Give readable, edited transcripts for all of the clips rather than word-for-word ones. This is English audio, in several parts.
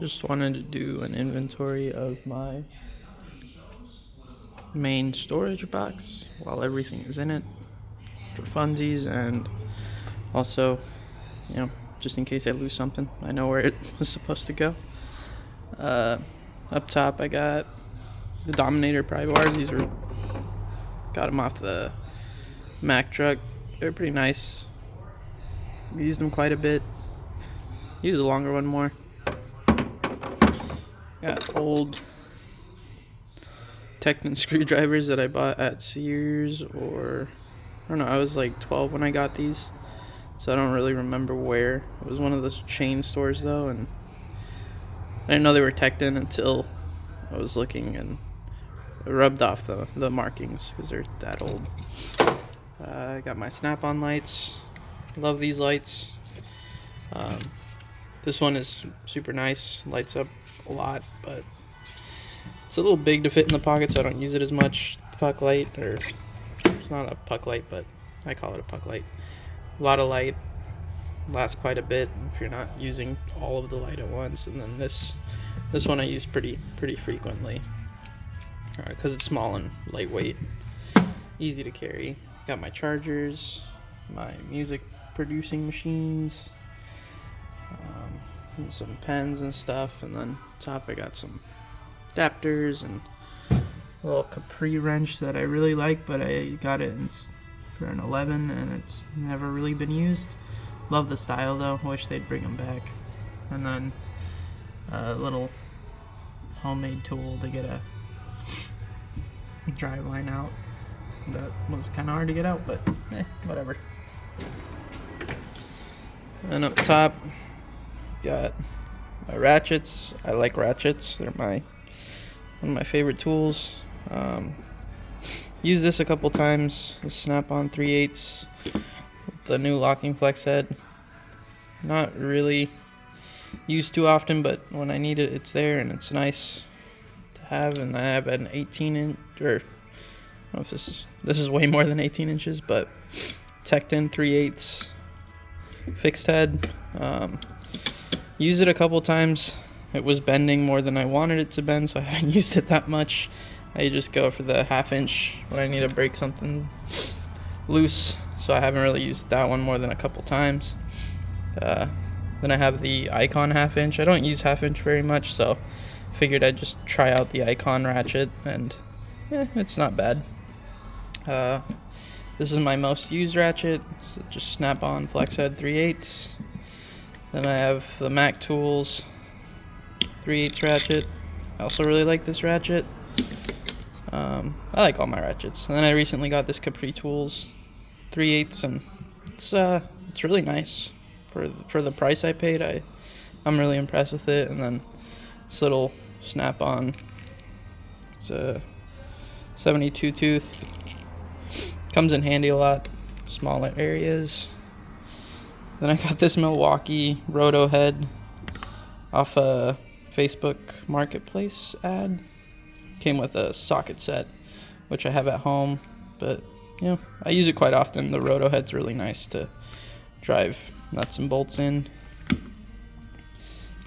Just wanted to do an inventory of my main storage box while everything is in it for funsies, and also, just in case I lose something, I know where it was supposed to go. Up top, I got the Dominator pry bars. Got them off the Mac truck. They're pretty nice. Used them quite a bit. Use the longer one more. Got old Techman screwdrivers that I bought at Sears, or I don't know, I was like 12 when I got these, so I don't really remember where. It was one of those chain stores though, and I didn't know they were Techman until I was looking, and it rubbed off the markings because they're that old. I got my Snap-on lights. Love these lights. This one is super nice, lights up a lot, but it's a little big to fit in the pocket, so I don't use it as much. Puck light, or it's not a puck light, but I call it a puck light. A lot of light, lasts quite a bit if you're not using all of the light at once. And then this one I use pretty frequently because it's small and lightweight, easy to carry. Got my chargers, my music producing machines, and some pens and stuff, and then top I got some adapters and a little Capri wrench that I really like, but I got it for an 11 and it's never really been used. Love the style though, wish they'd bring them back. And then a little homemade tool to get a drive line out. That was kind of hard to get out, but whatever. And up top, got my ratchets. I like ratchets. They're one of my favorite tools. Used this a couple times. The Snap-on 3/8, the new locking flex head. Not really used too often, but when I need it, it's there, and it's nice to have. And I have an 18-inch, or I don't know if this is way more than 18 inches, but Tecton 3/8 fixed head. Used it a couple times. It was bending more than I wanted it to bend, so I haven't used it that much. I just go for the 1/2 inch when I need to break something loose, so I haven't really used that one more than a couple times. Then I have the Icon 1/2 inch. I don't use 1/2 inch very much, so figured I'd just try out the Icon ratchet, and it's not bad. This is my most used ratchet. So just Snap-on flex head 3/8. Then I have the Mac Tools 3/8 ratchet. I also really like this ratchet. I like all my ratchets. And then I recently got this Capri Tools 3/8, and it's really nice for the price I paid. I'm really impressed with it. And then this little Snap-on, it's a 72 tooth. Comes in handy a lot, smaller areas. Then I got this Milwaukee Roto head off a Facebook Marketplace ad. Came with a socket set, which I have at home, but I use it quite often. The Roto head's really nice to drive nuts and bolts in.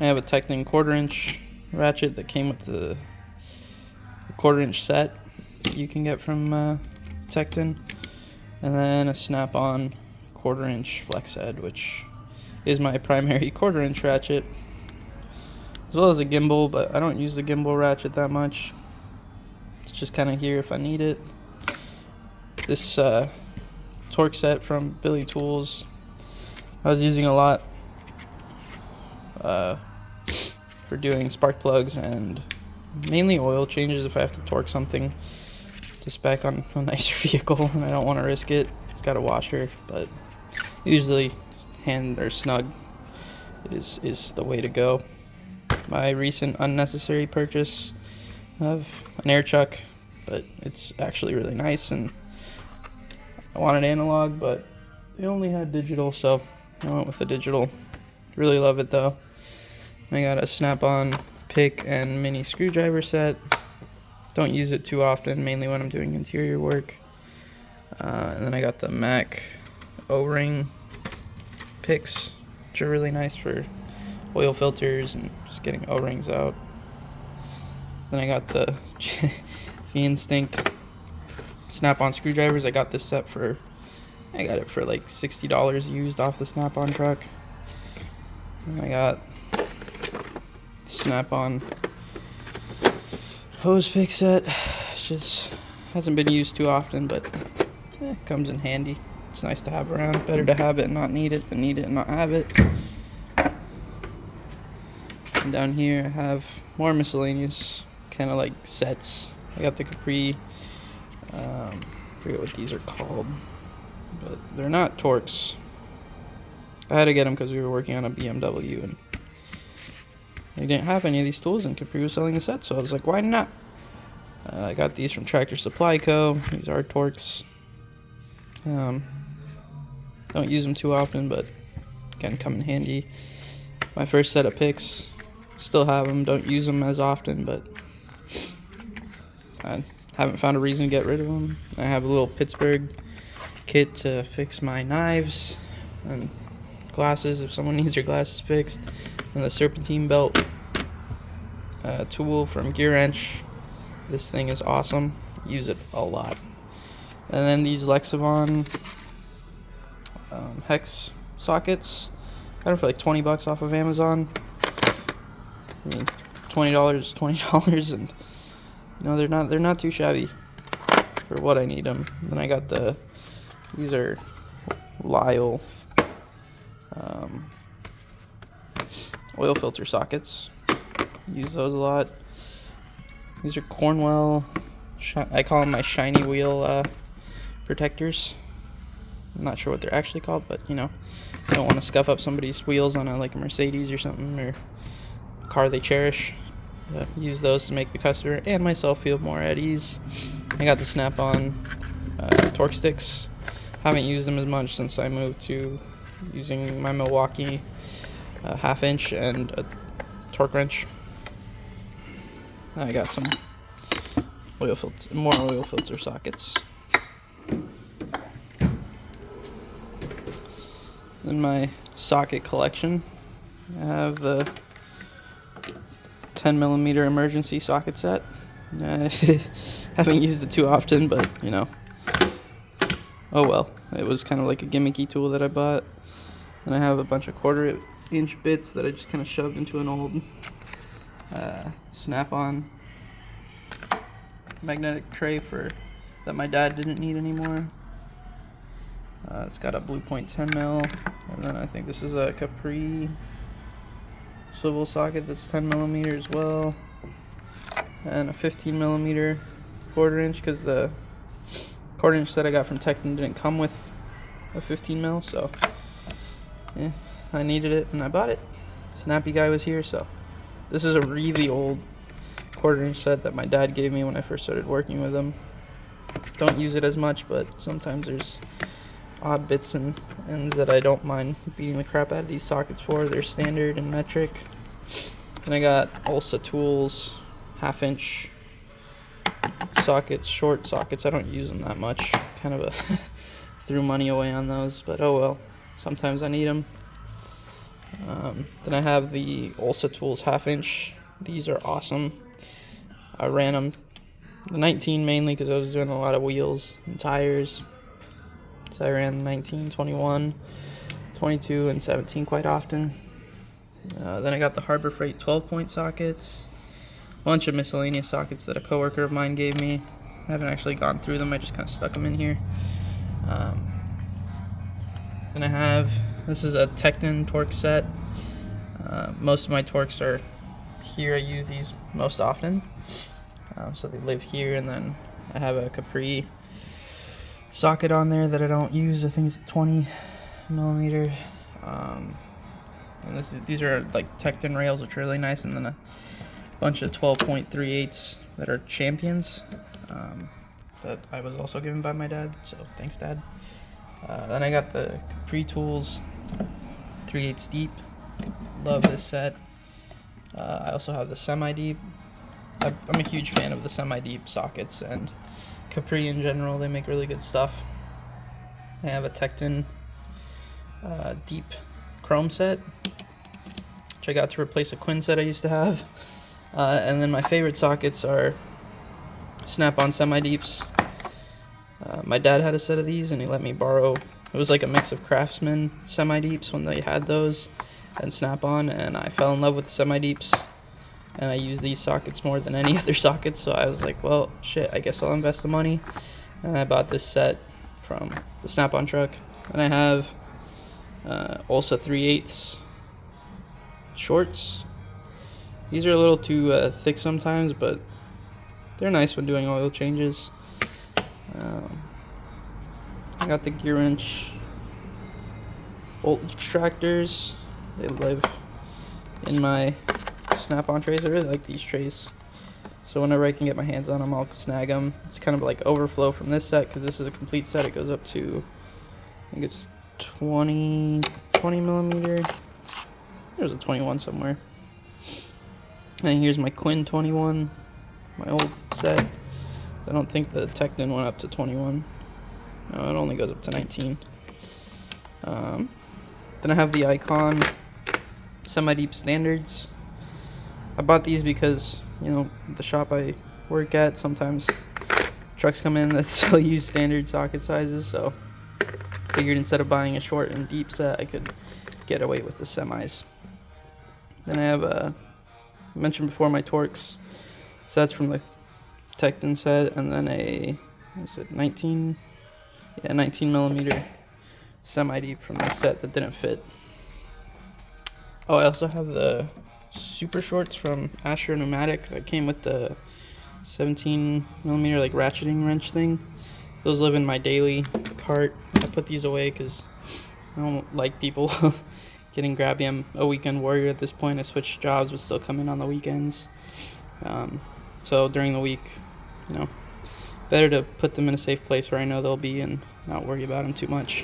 I have a Technic 1/4 inch ratchet that came with the 1/4 inch set you can get from Tecton, and then a Snap-on 1/4 inch flex head, which is my primary 1/4 inch ratchet, as well as a gimbal, but I don't use the gimbal ratchet that much. It's just kind of here if I need it. This torque set from Billy Tools I was using a lot for doing spark plugs and mainly oil changes if I have to torque something just back on a nicer vehicle and I don't want to risk it. It's got a washer, but usually hand or snug is the way to go. My recent unnecessary purchase of an air chuck, but it's actually really nice, and I wanted analog, but they only had digital, so I went with the digital. Really love it though. I got a Snap-on pick and mini screwdriver set. Don't use it too often, mainly when I'm doing interior work. And then I got the Mac O-ring picks, which are really nice for oil filters and just getting O-rings out. Then I got the Instinct snap-on screwdrivers. I got this set for, I got it for like $60 used off the snap-on truck. And I got snap-on hose pick set. Just hasn't been used too often, but comes in handy. It's nice to have around. Better to have it and not need it than need it and not have it. And down here I have more miscellaneous kind of like sets. I got the Capri, forget what these are called, but they're not Torx. I had to get them because we were working on a BMW and they didn't have any of these tools and Capri was selling a set, so I was like, why not? I got these from Tractor Supply Co. These are Torx. Don't use them too often, but can come in handy. My first set of picks, still have them. Don't use them as often, but I haven't found a reason to get rid of them. I have a little Pittsburgh kit to fix my knives and glasses if someone needs their glasses fixed. And the serpentine belt tool from Gear Wrench. This thing is awesome. Use it a lot. And then these Lexavon hex sockets. Got them for like $20 off of Amazon. I mean, $20, and you know they're not too shabby for what I need them. Then I got these are Lyle oil filter sockets. Use those a lot. These are Cornwell. I call them my shiny wheel protectors. I'm not sure what they're actually called, but you know, you don't want to scuff up somebody's wheels on like a Mercedes or something, or a car they cherish. Use those to make the customer and myself feel more at ease. I got the snap-on torque sticks. Haven't used them as much since I moved to using my Milwaukee half-inch and a torque wrench. I got some more oil filter sockets. In my socket collection, I have the 10mm emergency socket set. Haven't used it too often, but you know, oh well. It was kind of like a gimmicky tool that I bought. And I have a bunch of 1/4-inch bits that I just kind of shoved into an old snap-on magnetic tray that my dad didn't need anymore. It's got a Blue Point 10mm, and then I think this is a Capri swivel socket that's 10mm as well, and a 15mm 1/4-inch because the 1/4-inch that I got from Techno didn't come with a 15mm, so yeah, I needed it and I bought it. Snappy guy was here, so this is a really old 1/4-inch set that my dad gave me when I first started working with him. Don't use it as much, but sometimes there's odd bits and ends that I don't mind beating the crap out of these sockets for. They're standard and metric. And I got Ulsa Tools 1/2-inch sockets, short sockets. I don't use them that much. Kind of threw money away on those, but oh well. Sometimes I need them. Then I have the Ulsa Tools 1/2-inch. These are awesome. I ran them the 19 mainly because I was doing a lot of wheels and tires. So I ran 19, 21, 22, and 17 quite often. Then I got the Harbor Freight 12-point sockets. A bunch of miscellaneous sockets that a coworker of mine gave me. I haven't actually gone through them, I just kind of stuck them in here. Then I have, this is a Tecton torque set. Most of my torques are here. I use these most often. So they live here, and then I have a Capri socket on there that I don't use. I think it's 20mm. And these are like Tecton rails, which are really nice, and then a bunch of 12.38s that are Champions that I was also given by my dad, so thanks, Dad. Then I got the Capri Tools 3/8 deep. Love this set. I also have the semi-deep. I'm a huge fan of the semi-deep sockets and Capri in general. They make really good stuff. I have a Tecton deep chrome set. which I got to replace a Quinn set I used to have. And then my favorite sockets are snap-on semi-deeps. My dad had a set of these and he let me borrow. It was like a mix of Craftsman semi-deeps when they had those and snap-on, and I fell in love with the semi-deeps, and I use these sockets more than any other sockets, so I was like, well, shit, I guess I'll invest the money. And I bought this set from the snap-on truck. And I have also 3/8 shorts. These are a little too thick sometimes, but they're nice when doing oil changes. I got the gear wrench bolt extractors. They live in my snap-on trays. I really like these trays, so whenever I can get my hands on them, I'll snag them. It's kind of like overflow from this set because this is a complete set. It goes up to, I think it's 20 millimeter. There's a 21 somewhere. And here's my Quinn 21, my old set. I don't think the Technin went up to 21. No, it only goes up to 19. Then I have the Icon semi-deep standards. I bought these because, you know, the shop I work at, sometimes trucks come in that still use standard socket sizes, so I figured instead of buying a short and deep set, I could get away with the semis. Then I have, I mentioned before, my Torx sets from the Technin set, and then a, what is it, 19 millimeter semi-deep from the set that didn't fit. Oh, I also have the super shorts from Asher Pneumatic that came with the 17 millimeter like ratcheting wrench thing. Those live in my daily cart. I put these away because I don't like people getting grabby. I'm a weekend warrior at this point. I switched jobs but still come in on the weekends. So during the week, you know, better to put them in a safe place where I know they'll be and not worry about them too much.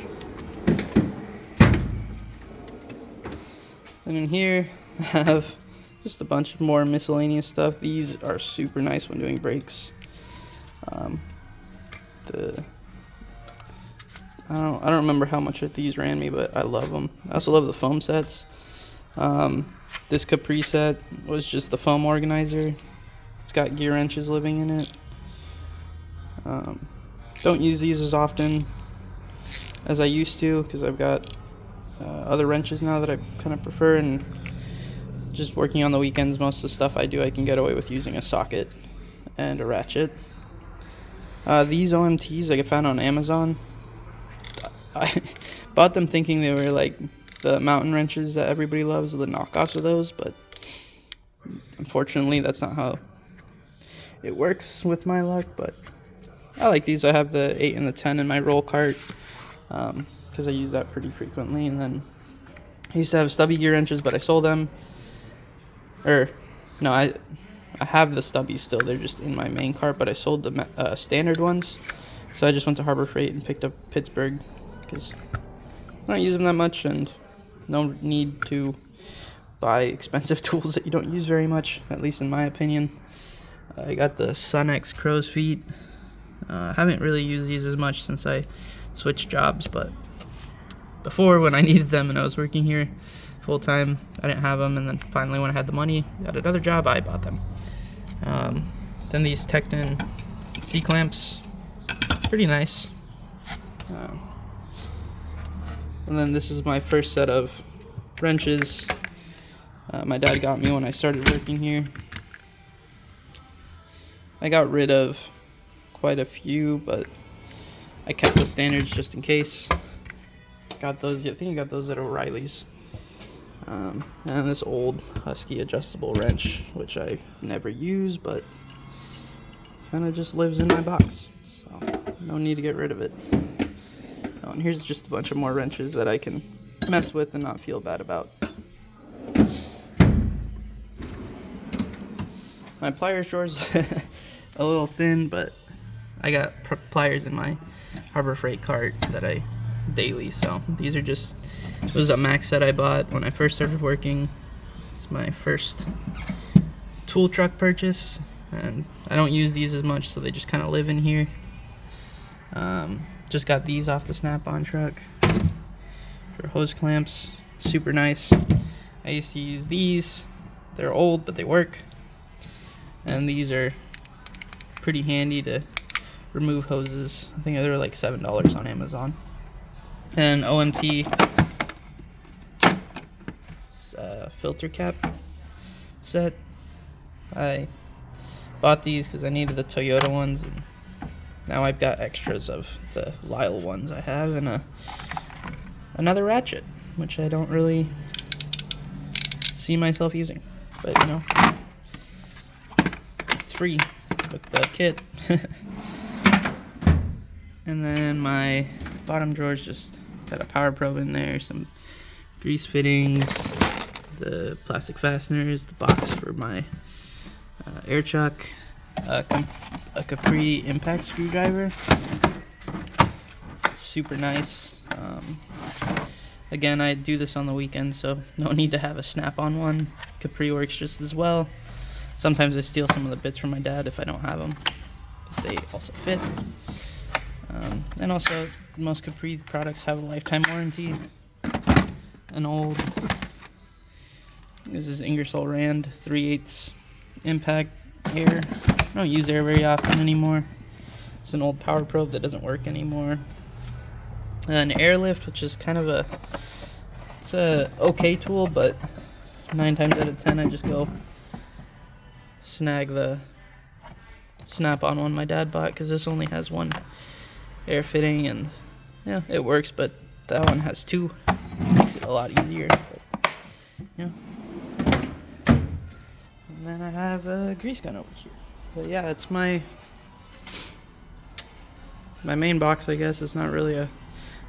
And in here I have just a bunch of more miscellaneous stuff. These are super nice when doing brakes. I don't remember how much these ran me, but I love them. I also love the foam sets. This Capri set was just the foam organizer. It's got gear wrenches living in it. Don't use these as often as I used to because I've got other wrenches now that I kind of prefer, and just working on the weekends, most of the stuff I do I can get away with using a socket and a ratchet. These OMTs I found on Amazon. I bought them thinking they were like the mountain wrenches that everybody loves, the knockoffs of those, but unfortunately that's not how it works with my luck. But I like these. I have the 8 and the 10 in my roll cart because I use that pretty frequently. And then I used to have stubby gear wrenches, but I sold them. Or no, I have the stubbies still. They're just in my main cart, but I sold the standard ones. So I just went to Harbor Freight and picked up Pittsburgh because I don't use them that much, and no need to buy expensive tools that you don't use very much, at least in my opinion. I got the Sunex crow's feet. I haven't really used these as much since I switched jobs, but before, when I needed them and I was working here full time, I didn't have them, and then finally when I had the money at another job, I bought them. Then these Technin C-clamps, pretty nice. And then this is my first set of wrenches my dad got me when I started working here. I got rid of quite a few, but I kept the standards just in case. Got those, I think I got those at O'Reilly's. And this old Husky adjustable wrench, which I never use, but kind of just lives in my box, so no need to get rid of it. Oh, and here's just a bunch of more wrenches that I can mess with and not feel bad about. My pliers drawer's a little thin, but I got pliers in my Harbor Freight cart that I daily, so these are just, it was a Mac set I bought when I first started working. It's my first tool truck purchase, and I don't use these as much, so they just kind of live in here. Just got these off the snap-on truck for hose clamps. Super nice. I used to use these. They're old, but they work. And these are pretty handy to remove hoses. I think they were like $7 on Amazon. And OMT filter cap set. I bought these because I needed the Toyota ones, and now I've got extras of the Lyle ones I have, and another ratchet, which I don't really see myself using, but you know, it's free with the kit. And then my bottom drawer's just got a power probe in there, some grease fittings, the plastic fasteners, the box for my air chuck, a Capri impact screwdriver. It's super nice. Again, I do this on the weekend, so no need to have a snap-on one. Capri works just as well. Sometimes I steal some of the bits from my dad if I don't have them, because they also fit. And also, most Capri products have a lifetime warranty. An old, this is Ingersoll Rand 3/8 impact air. I don't use air very often anymore. It's an old power probe that doesn't work anymore. An airlift, which is kind of it's a okay tool, but 9 times out of 10 I just go snag the snap-on one my dad bought, because this only has one air fitting, and yeah, it works, but that one has 2. It makes it a lot easier. But, yeah. And then I have a grease gun over here. But yeah, it's my main box, I guess. It's not really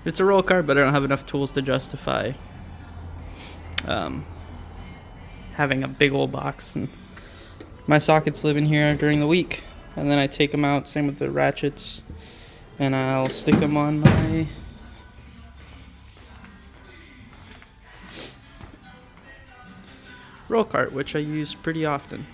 it's a roll cart, but I don't have enough tools to justify having a big old box. And my sockets live in here during the week, and then I take them out, same with the ratchets, and I'll stick them on my roll cart, which I use pretty often.